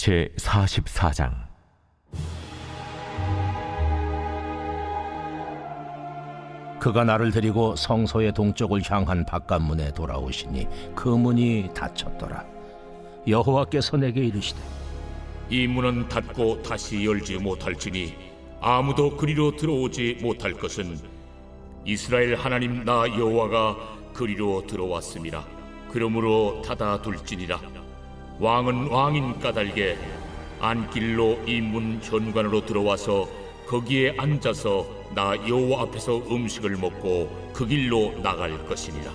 제44장. 그가 나를 데리고 성소의 동쪽을 향한 바깥문에 돌아오시니 그 문이 닫혔더라. 여호와께서 내게 이르시되, 이 문은 닫고 다시 열지 못할지니 아무도 그리로 들어오지 못할 것은 이스라엘 하나님 나 여호와가 그리로 들어왔음이라. 그러므로 닫아둘지니라. 왕은 왕인 까닭에 안길로 이 문 현관으로 들어와서 거기에 앉아서 나 여호와 앞에서 음식을 먹고 그 길로 나갈 것이니라.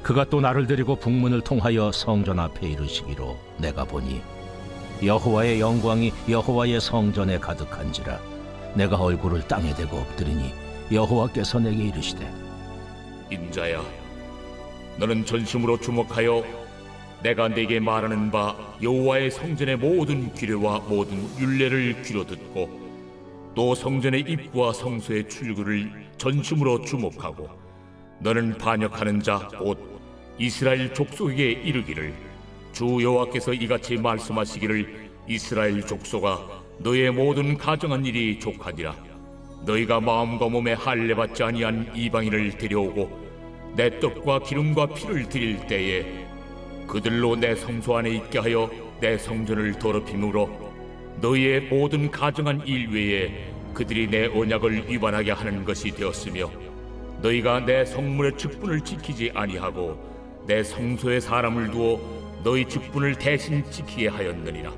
그가 또 나를 데리고 북문을 통하여 성전 앞에 이르시기로 내가 보니 여호와의 영광이 여호와의 성전에 가득한지라. 내가 얼굴을 땅에 대고 엎드리니 여호와께서 내게 이르시되, 인자야, 너는 전심으로 주목하여 내가 네게 말하는 바 여호와의 성전의 모든 규례와 모든 율례를 귀로 듣고 또 성전의 입구와 성소의 출구를 전심으로 주목하고 너는 반역하는 자 곧 이스라엘 족속에게 이르기를, 주 여호와께서 이같이 말씀하시기를, 이스라엘 족속아, 너의 모든 가정한 일이 족하니라. 너희가 마음과 몸에 할례 받지 아니한 이방인을 데려오고 내 떡과 기름과 피를 드릴 때에 그들로 내 성소 안에 있게 하여 내 성전을 더럽힘으로 너희의 모든 가정한 일 외에 그들이 내 언약을 위반하게 하는 것이 되었으며, 너희가 내 성문의 직분을 지키지 아니하고 내 성소에 사람을 두어 너희 직분을 대신 지키게 하였느니라.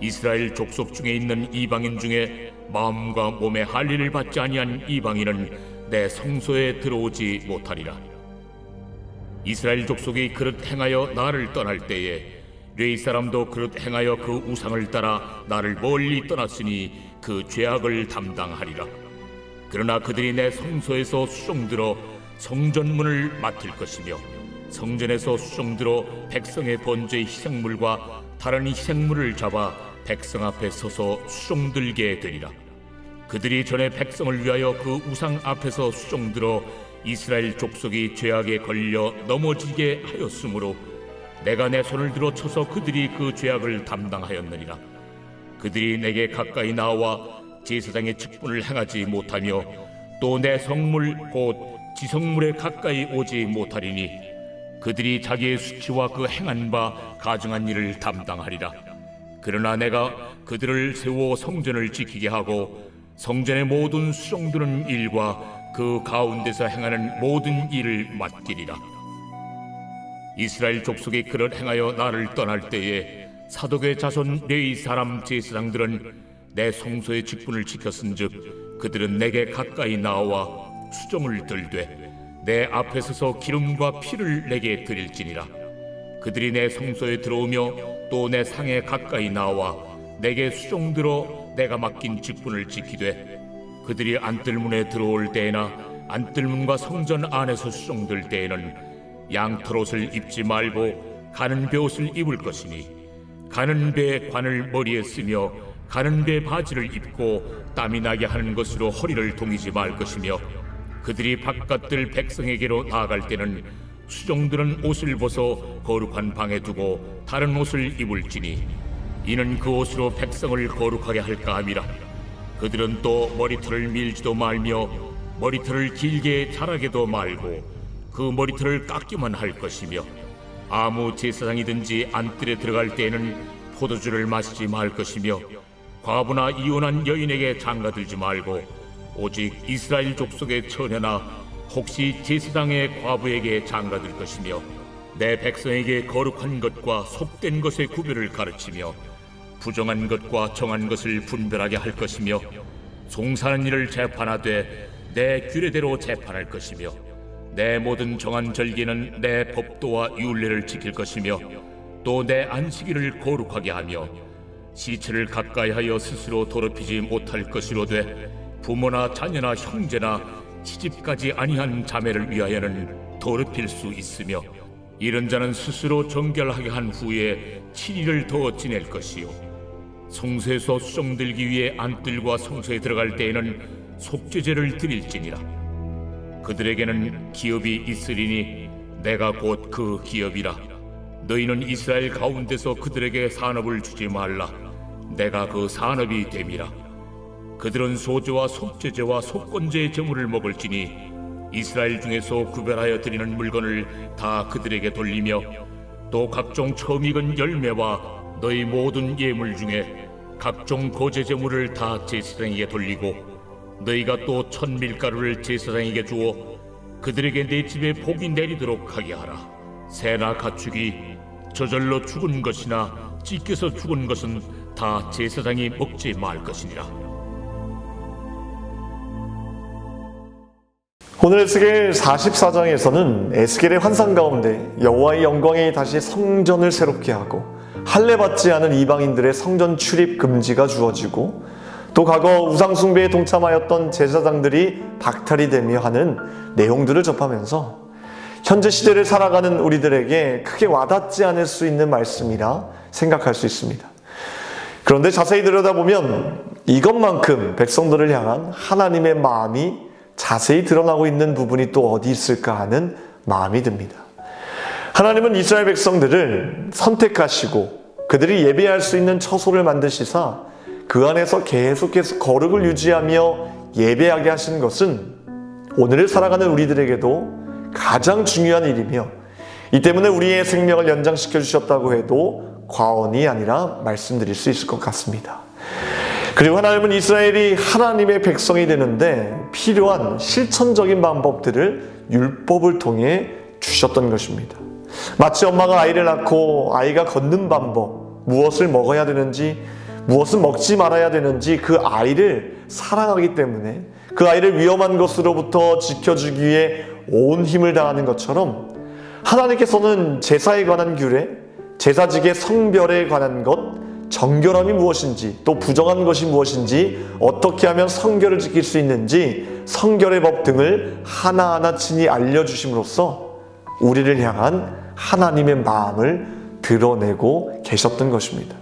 이스라엘 족속 중에 있는 이방인 중에 마음과 몸의 할례를 받지 아니한 이방인은 내 성소에 들어오지 못하리라. 이스라엘 족속이 그릇 행하여 나를 떠날 때에 뢰이 사람도 그릇 행하여 그 우상을 따라 나를 멀리 떠났으니 그 죄악을 담당하리라. 그러나 그들이 내 성소에서 수종들어 성전문을 맡을 것이며 성전에서 수종들어 백성의 번제의 희생물과 다른 희생물을 잡아 백성 앞에 서서 수종들게 되리라. 그들이 전에 백성을 위하여 그 우상 앞에서 수종들어 이스라엘 족속이 죄악에 걸려 넘어지게 하였으므로 내가 내 손을 들어 쳐서 그들이 그 죄악을 담당하였느니라. 그들이 내게 가까이 나와 제사장의 직분을 행하지 못하며 또 내 성물 곧 지성물에 가까이 오지 못하리니 그들이 자기의 수치와 그 행한 바 가증한 일을 담당하리라. 그러나 내가 그들을 세워 성전을 지키게 하고 성전의 모든 수종드는 일과 그 가운데서 행하는 모든 일을 맡기리라. 이스라엘 족속이 그릇 행하여 나를 떠날 때에 사독의 자손 레위 사람 제사장들은 내 성소의 직분을 지켰은즉 그들은 내게 가까이 나와 수종을 들되 내 앞에 서서 기름과 피를 내게 드릴지니라. 그들이 내 성소에 들어오며 또 내 상에 가까이 나와 내게 수종들어 내가 맡긴 직분을 지키되 그들이 안뜰문에 들어올 때에나 안뜰문과 성전 안에서 수종들 때에는 양털옷을 입지 말고 가는 베옷을 입을 것이니 가는 베 관을 머리에 쓰며 가는 베 바지를 입고 땀이 나게 하는 것으로 허리를 동이지 말 것이며 그들이 바깥들 백성에게로 나아갈 때는 수종들은 옷을 벗어 거룩한 방에 두고 다른 옷을 입을지니 이는 그 옷으로 백성을 거룩하게 할까 함이라. 그들은 또 머리털을 밀지도 말며 머리털을 길게 자라게도 말고 그 머리털을 깎기만 할 것이며 아무 제사장이든지 안뜰에 들어갈 때에는 포도주를 마시지 말 것이며 과부나 이혼한 여인에게 장가들지 말고 오직 이스라엘 족속의 처녀나 혹시 제사장의 과부에게 장가들 것이며 내 백성에게 거룩한 것과 속된 것의 구별을 가르치며 부정한 것과 정한 것을 분별하게 할 것이며 송사하는 일을 재판하되 내 규례대로 재판할 것이며 내 모든 정한 절기는 내 법도와 율례를 지킬 것이며 또 내 안식일을 거룩하게 하며 시체를 가까이 하여 스스로 더럽히지 못할 것이로되 부모나 자녀나 형제나 시집가지 아니한 자매를 위하여는 더럽힐 수 있으며 이런 자는 스스로 정결하게 한 후에 7일을 더 지낼 것이요 성소에서 수종들기 위해 안뜰과 성소에 들어갈 때에는 속죄제를 드릴지니라. 그들에게는 기업이 있으리니 내가 곧 그 기업이라. 너희는 이스라엘 가운데서 그들에게 산업을 주지 말라. 내가 그 산업이 됨이라. 그들은 소제와 속죄제와 속건제의 제물을 먹을지니 이스라엘 중에서 구별하여 드리는 물건을 다 그들에게 돌리며 또 각종 처음 익은 열매와 너희 모든 예물 중에 각종 거제 제물을 다 제사장에게 돌리고 너희가 또 천밀가루를 제사장에게 주어 그들에게 내 집에 복이 내리도록 하게 하라. 새나 가축이 저절로 죽은 것이나 찢겨서 죽은 것은 다 제사장이 먹지 말 것이니라. 오늘 에스겔 44장에서는 에스겔의 환상 가운데 여호와의 영광이 다시 성전을 새롭게 하고 할례받지 않은 이방인들의 성전 출입 금지가 주어지고 또 과거 우상 숭배에 동참하였던 제사장들이 박탈이 되며 하는 내용들을 접하면서 현재 시대를 살아가는 우리들에게 크게 와닿지 않을 수 있는 말씀이라 생각할 수 있습니다. 그런데 자세히 들여다보면 이것만큼 백성들을 향한 하나님의 마음이 자세히 드러나고 있는 부분이 또 어디 있을까 하는 마음이 듭니다. 하나님은 이스라엘 백성들을 선택하시고 그들이 예배할 수 있는 처소를 만드시사 그 안에서 계속해서 거룩을 유지하며 예배하게 하신 것은 오늘을 살아가는 우리들에게도 가장 중요한 일이며 이 때문에 우리의 생명을 연장시켜 주셨다고 해도 과언이 아니라 말씀드릴 수 있을 것 같습니다. 그리고 하나님은 이스라엘이 하나님의 백성이 되는데 필요한 실천적인 방법들을 율법을 통해 주셨던 것입니다. 마치 엄마가 아이를 낳고 아이가 걷는 방법, 무엇을 먹어야 되는지, 무엇을 먹지 말아야 되는지 그 아이를 사랑하기 때문에 그 아이를 위험한 것으로부터 지켜주기 위해 온 힘을 다하는 것처럼 하나님께서는 제사에 관한 규례, 제사직의 성별에 관한 것, 정결함이 무엇인지 또 부정한 것이 무엇인지 어떻게 하면 성결을 지킬 수 있는지 성결의 법 등을 하나하나 친히 알려주심으로써 우리를 향한 하나님의 마음을 드러내고 계셨던 것입니다.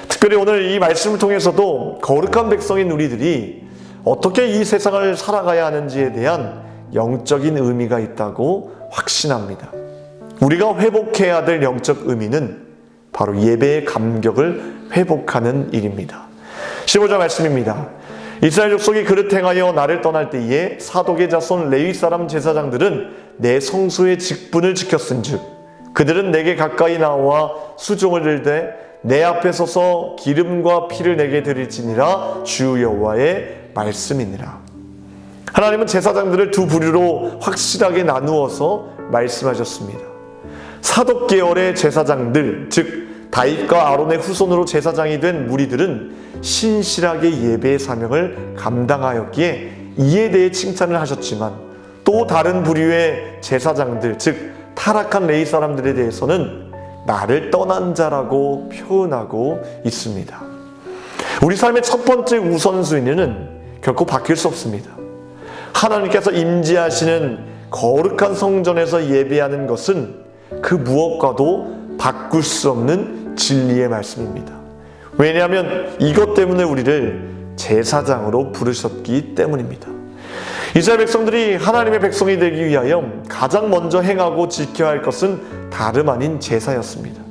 특별히 오늘 이 말씀을 통해서도 거룩한 백성인 우리들이 어떻게 이 세상을 살아가야 하는지에 대한 영적인 의미가 있다고 확신합니다. 우리가 회복해야 될 영적 의미는 바로 예배의 감격을 회복하는 일입니다. 15절 말씀입니다. 이스라엘 족속이 그릇 행하여 나를 떠날 때에 사독의 자손 레위 사람 제사장들은 내 성소의 직분을 지켰은즉 그들은 내게 가까이 나와 수종을 들되 내 앞에 서서 기름과 피를 내게 드릴지니라 주 여호와의 말씀이니라. 하나님은 제사장들을 두 부류로 확실하게 나누어서 말씀하셨습니다. 사독 계열의 제사장들, 즉 다윗과 아론의 후손으로 제사장이 된 무리들은 신실하게 예배의 사명을 감당하였기에 이에 대해 칭찬을 하셨지만 또 다른 부류의 제사장들, 즉 타락한 레위 사람들에 대해서는 나를 떠난 자라고 표현하고 있습니다. 우리 삶의 첫 번째 우선순위는 결코 바뀔 수 없습니다. 하나님께서 임재하시는 거룩한 성전에서 예배하는 것은 그 무엇과도 바꿀 수 없는 진리의 말씀입니다. 왜냐하면 이것 때문에 우리를 제사장으로 부르셨기 때문입니다. 이스라엘 백성들이 하나님의 백성이 되기 위하여 가장 먼저 행하고 지켜야 할 것은 다름 아닌 제사였습니다.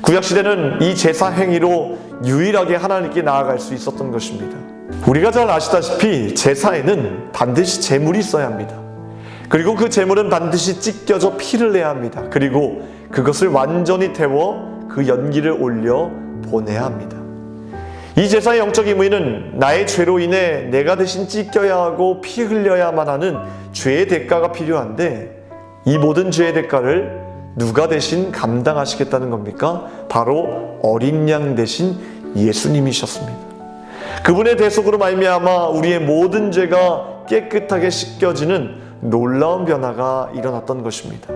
구약시대는 이 제사 행위로 유일하게 하나님께 나아갈 수 있었던 것입니다. 우리가 잘 아시다시피 제사에는 반드시 제물이 있어야 합니다. 그리고 그 제물은 반드시 찢겨져 피를 내야 합니다. 그리고 그것을 완전히 태워 그 연기를 올려 보내야 합니다. 이 제사의 영적 의미는 나의 죄로 인해 내가 대신 찢겨야 하고 피 흘려야만 하는 죄의 대가가 필요한데 이 모든 죄의 대가를 누가 대신 감당하시겠다는 겁니까? 바로 어린 양 대신 예수님이셨습니다. 그분의 대속으로 말미암아 우리의 모든 죄가 깨끗하게 씻겨지는 놀라운 변화가 일어났던 것입니다.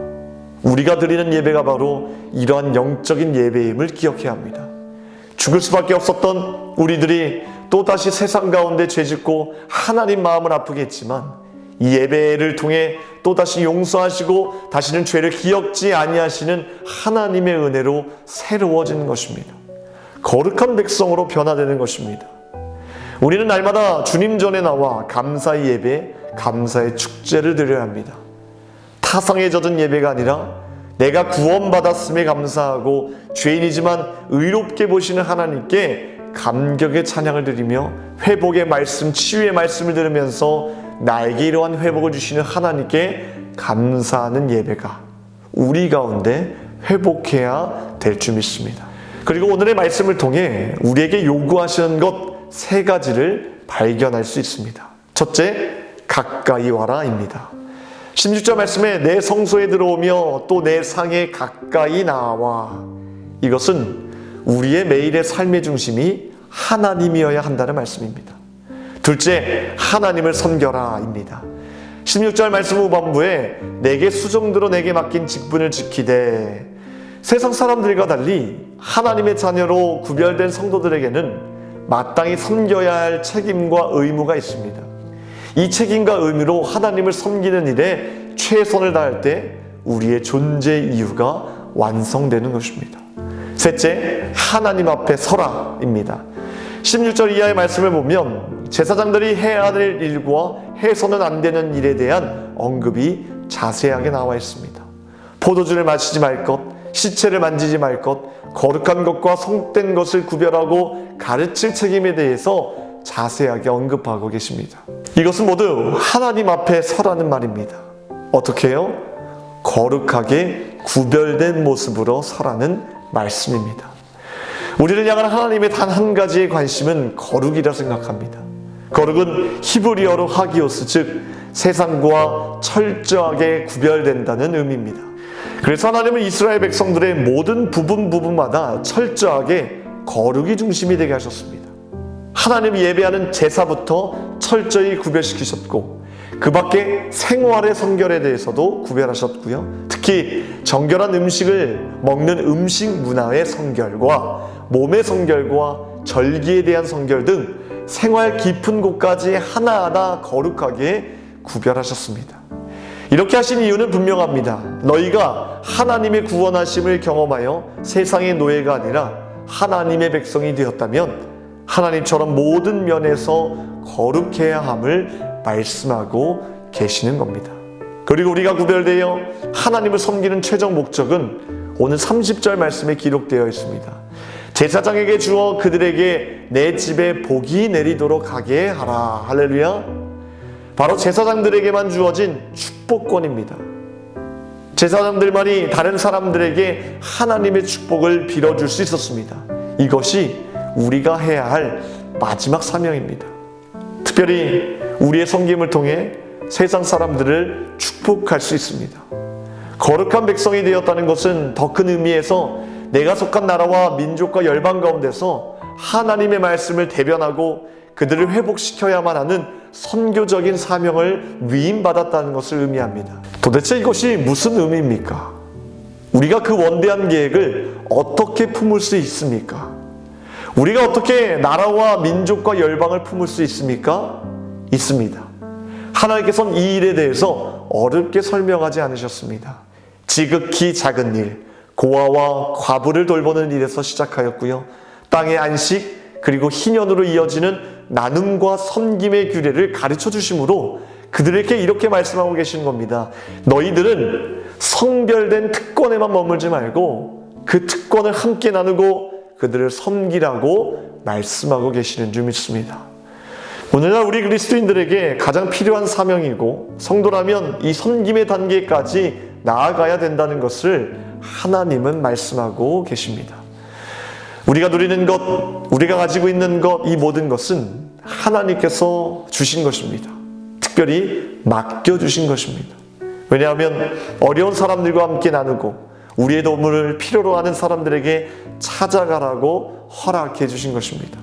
우리가 드리는 예배가 바로 이러한 영적인 예배임을 기억해야 합니다. 죽을 수밖에 없었던 우리들이 또다시 세상 가운데 죄짓고 하나님 마음을 아프게 했지만 이 예배를 통해 또다시 용서하시고 다시는 죄를 기억지 아니하시는 하나님의 은혜로 새로워지는 것입니다. 거룩한 백성으로 변화되는 것입니다. 우리는 날마다 주님 전에 나와 감사의 예배, 감사의 축제를 드려야 합니다. 타성에 젖은 예배가 아니라 내가 구원받았음에 감사하고 죄인이지만 의롭게 보시는 하나님께 감격의 찬양을 드리며 회복의 말씀, 치유의 말씀을 들으면서 나에게 이러한 회복을 주시는 하나님께 감사하는 예배가 우리 가운데 회복해야 될 줄 믿습니다. 그리고 오늘의 말씀을 통해 우리에게 요구하시는 것 세 가지를 발견할 수 있습니다. 첫째, 가까이 와라입니다. 16절 말씀에 내 성소에 들어오며 또 내 상에 가까이 나와. 이것은 우리의 매일의 삶의 중심이 하나님이어야 한다는 말씀입니다. 둘째, 하나님을 섬겨라입니다. 16절 말씀 후반부에 내게 수종들어 내게 맡긴 직분을 지키되. 세상 사람들과 달리 하나님의 자녀로 구별된 성도들에게는 마땅히 섬겨야 할 책임과 의무가 있습니다. 이 책임과 의무로 하나님을 섬기는 일에 최선을 다할 때 우리의 존재 이유가 완성되는 것입니다. 셋째, 하나님 앞에 서라입니다. 16절 이하의 말씀을 보면 제사장들이 해야 될 일과 해서는 안 되는 일에 대한 언급이 자세하게 나와 있습니다. 포도주를 마시지 말 것, 시체를 만지지 말 것, 거룩한 것과 성된 것을 구별하고 가르칠 책임에 대해서 자세하게 언급하고 계십니다. 이것은 모두 하나님 앞에 서라는 말입니다. 어떻게 해요? 거룩하게 구별된 모습으로 서라는 말씀입니다. 우리를 향한 하나님의 단 한 가지의 관심은 거룩이라 생각합니다. 거룩은 히브리어로 하기오스, 즉 세상과 철저하게 구별된다는 의미입니다. 그래서 하나님은 이스라엘 백성들의 모든 부분마다 철저하게 거룩이 중심이 되게 하셨습니다. 하나님 예배하는 제사부터 철저히 구별시키셨고 그 밖에 생활의 성결에 대해서도 구별하셨고요. 특히 정결한 음식을 먹는 음식 문화의 성결과 몸의 성결과 절기에 대한 성결 등 생활 깊은 곳까지 하나하나 거룩하게 구별하셨습니다. 이렇게 하신 이유는 분명합니다. 너희가 하나님의 구원하심을 경험하여 세상의 노예가 아니라 하나님의 백성이 되었다면 하나님처럼 모든 면에서 거룩해야 함을 말씀하고 계시는 겁니다. 그리고 우리가 구별되어 하나님을 섬기는 최종 목적은 오늘 30절 말씀에 기록되어 있습니다. 제사장에게 주어 그들에게 내 집에 복이 내리도록 하게 하라. 할렐루야. 바로 제사장들에게만 주어진 축복권입니다. 제사장들만이 다른 사람들에게 하나님의 축복을 빌어줄 수 있었습니다. 이것이 우리가 해야 할 마지막 사명입니다. 특별히 우리의 섬김을 통해 세상 사람들을 축복할 수 있습니다. 거룩한 백성이 되었다는 것은 더 큰 의미에서 내가 속한 나라와 민족과 열방 가운데서 하나님의 말씀을 대변하고 그들을 회복시켜야만 하는 선교적인 사명을 위임받았다는 것을 의미합니다. 도대체 이것이 무슨 의미입니까? 우리가 그 원대한 계획을 어떻게 품을 수 있습니까? 우리가 어떻게 나라와 민족과 열방을 품을 수 있습니까? 있습니다. 하나님께서는 이 일에 대해서 어렵게 설명하지 않으셨습니다. 지극히 작은 일, 고아와 과부를 돌보는 일에서 시작하였고요. 땅의 안식, 그리고 희년으로 이어지는 나눔과 섬김의 규례를 가르쳐 주심으로 그들에게 이렇게 말씀하고 계신 겁니다. 너희들은 성별된 특권에만 머물지 말고 그 특권을 함께 나누고 그들을 섬기라고 말씀하고 계시는 줄 믿습니다. 오늘날 우리 그리스도인들에게 가장 필요한 사명이고 성도라면 이 섬김의 단계까지 나아가야 된다는 것을 하나님은 말씀하고 계십니다. 우리가 누리는 것, 우리가 가지고 있는 것, 이 모든 것은 하나님께서 주신 것입니다. 특별히 맡겨주신 것입니다. 왜냐하면 어려운 사람들과 함께 나누고 우리의 도움을 필요로 하는 사람들에게 찾아가라고 허락해 주신 것입니다.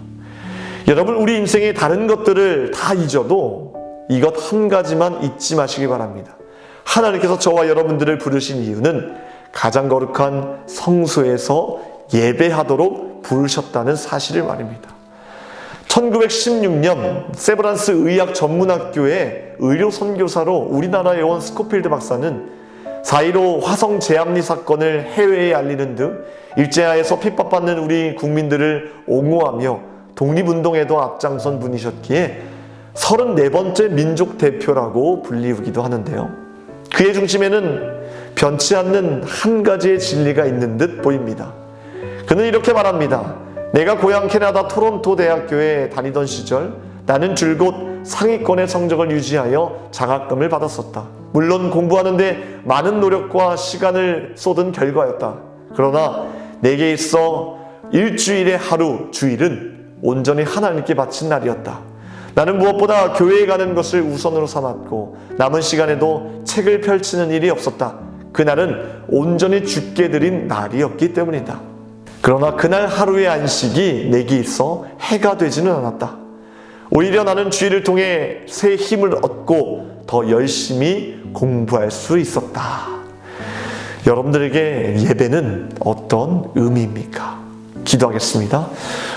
여러분, 우리 인생의 다른 것들을 다 잊어도 이것 한 가지만 잊지 마시기 바랍니다. 하나님께서 저와 여러분들을 부르신 이유는 가장 거룩한 성소에서 예배하도록 부르셨다는 사실을 말입니다. 1916년 세브란스 의학 전문학교의 의료 선교사로 우리나라에 온 스코필드 박사는 4.15 화성 재합리 사건을 해외에 알리는 등 일제하에서 핍박받는 우리 국민들을 옹호하며 독립운동에도 앞장선 분이셨기에 34번째 민족 대표라고 불리우기도 하는데요. 그의 중심에는 변치 않는 한 가지의 진리가 있는 듯 보입니다. 그는 이렇게 말합니다. 내가 고향 캐나다 토론토 대학교에 다니던 시절 나는 줄곧 상위권의 성적을 유지하여 장학금을 받았었다. 물론 공부하는데 많은 노력과 시간을 쏟은 결과였다. 그러나 내게 있어 일주일의 하루, 주일은 온전히 하나님께 바친 날이었다. 나는 무엇보다 교회에 가는 것을 우선으로 삼았고 남은 시간에도 책을 펼치는 일이 없었다. 그날은 온전히 주께 드린 날이었기 때문이다. 그러나 그날 하루의 안식이 내게 있어 해가 되지는 않았다. 오히려 나는 주일을 통해 새 힘을 얻고 더 열심히 공부할 수 있었다. 여러분들에게 예배는 어떤 의미입니까? 기도하겠습니다.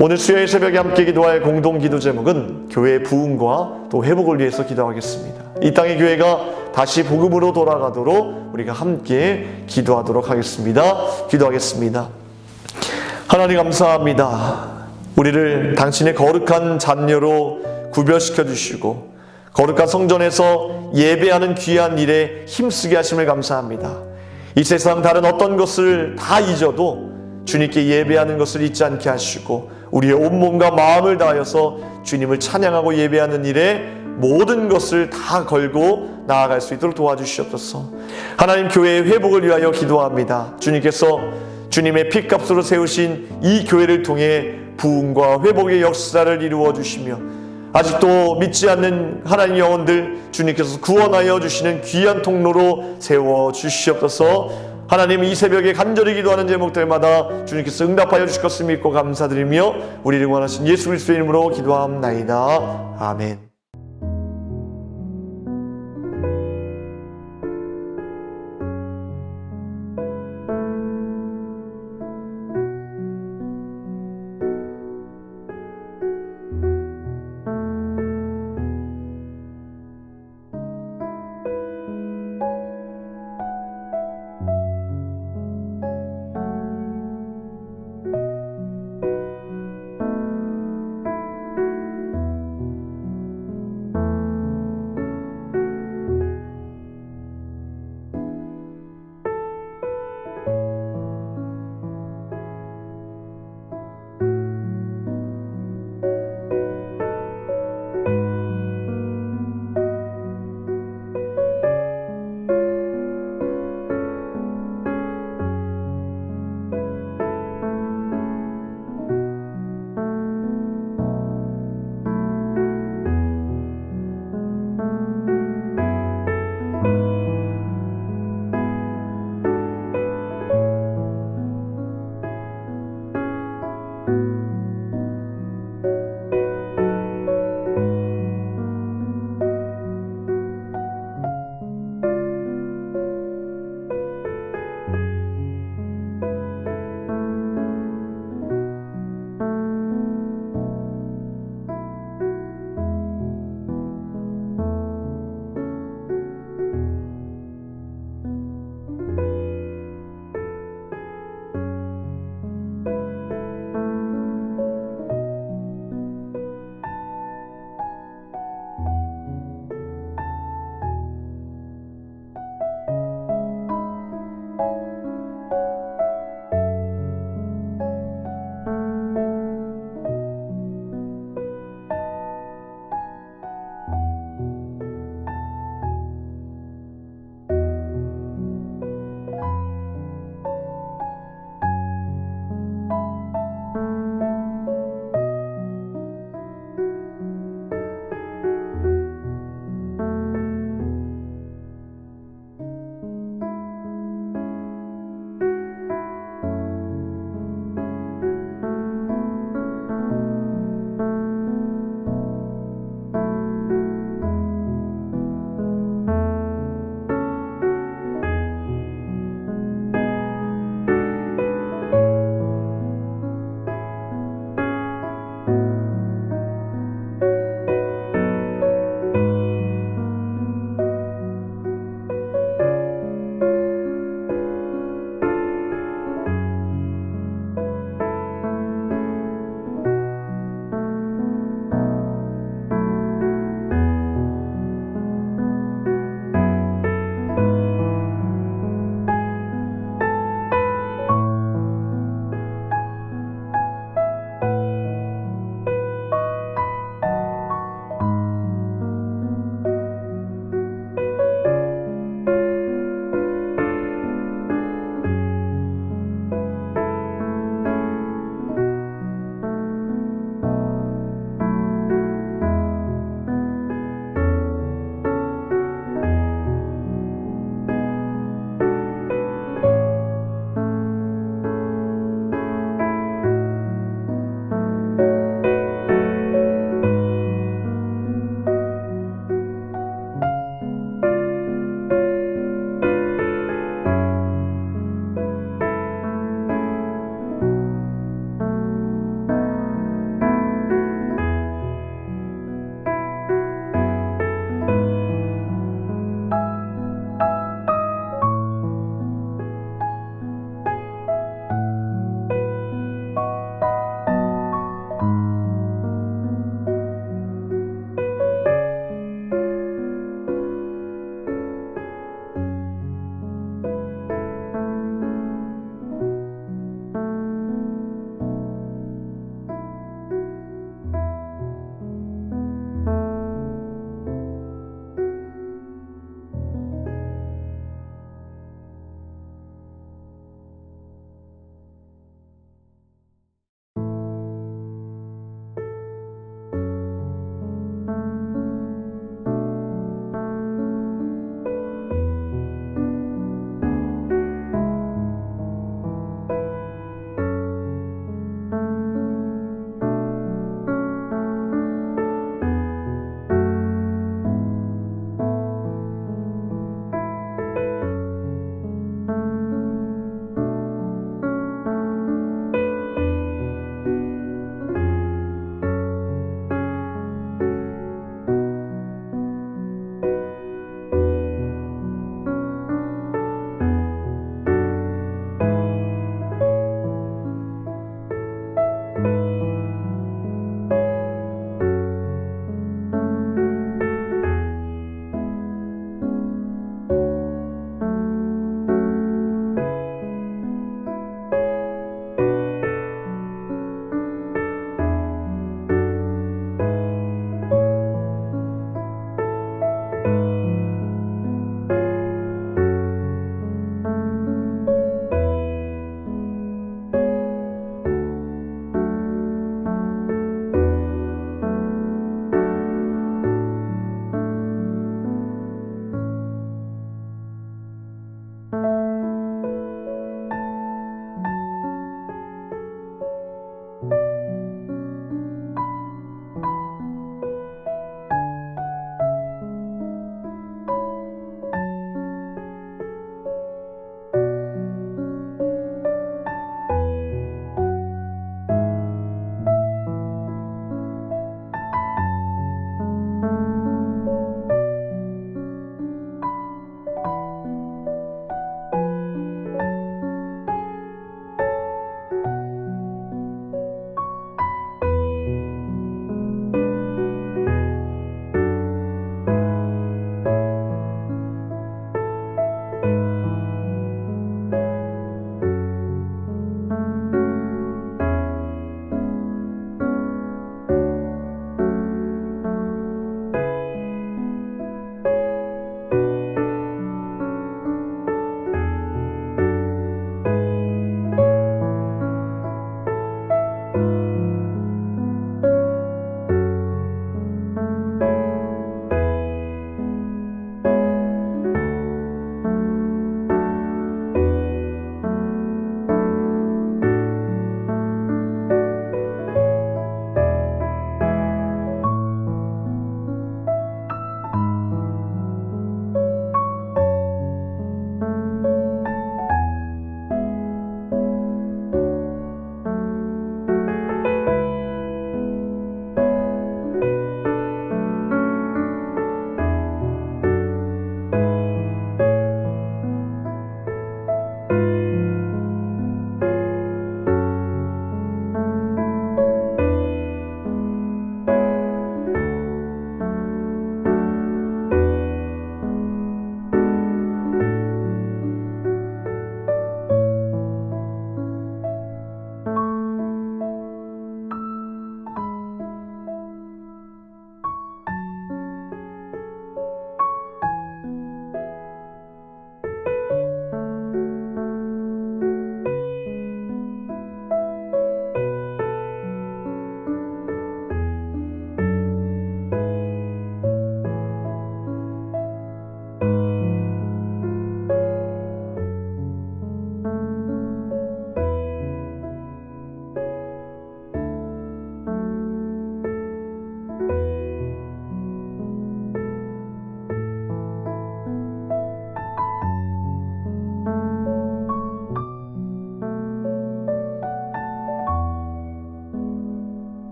오늘 수요일 새벽에 함께 기도할 공동 기도 제목은 교회의 부흥과 또 회복을 위해서 기도하겠습니다. 이 땅의 교회가 다시 복음으로 돌아가도록 우리가 함께 기도하도록 하겠습니다. 기도하겠습니다. 하나님 감사합니다. 우리를 당신의 거룩한 자녀로 구별시켜 주시고 거룩한 성전에서 예배하는 귀한 일에 힘쓰게 하심을 감사합니다. 이 세상 다른 어떤 것을 다 잊어도 주님께 예배하는 것을 잊지 않게 하시고 우리의 온몸과 마음을 다하여서 주님을 찬양하고 예배하는 일에 모든 것을 다 걸고 나아갈 수 있도록 도와주시옵소서. 하나님 교회의 회복을 위하여 기도합니다. 주님께서 주님의 핏값으로 세우신 이 교회를 통해 부흥과 회복의 역사를 이루어 주시며 아직도 믿지 않는 하나님 영혼들 주님께서 구원하여 주시는 귀한 통로로 세워 주시옵소서. 하나님 이 새벽에 간절히 기도하는 제목들마다 주님께서 응답하여 주실 것을 믿고 감사드리며 우리를 원하신 예수 그리스도의 이름으로 기도합나이다. 아멘.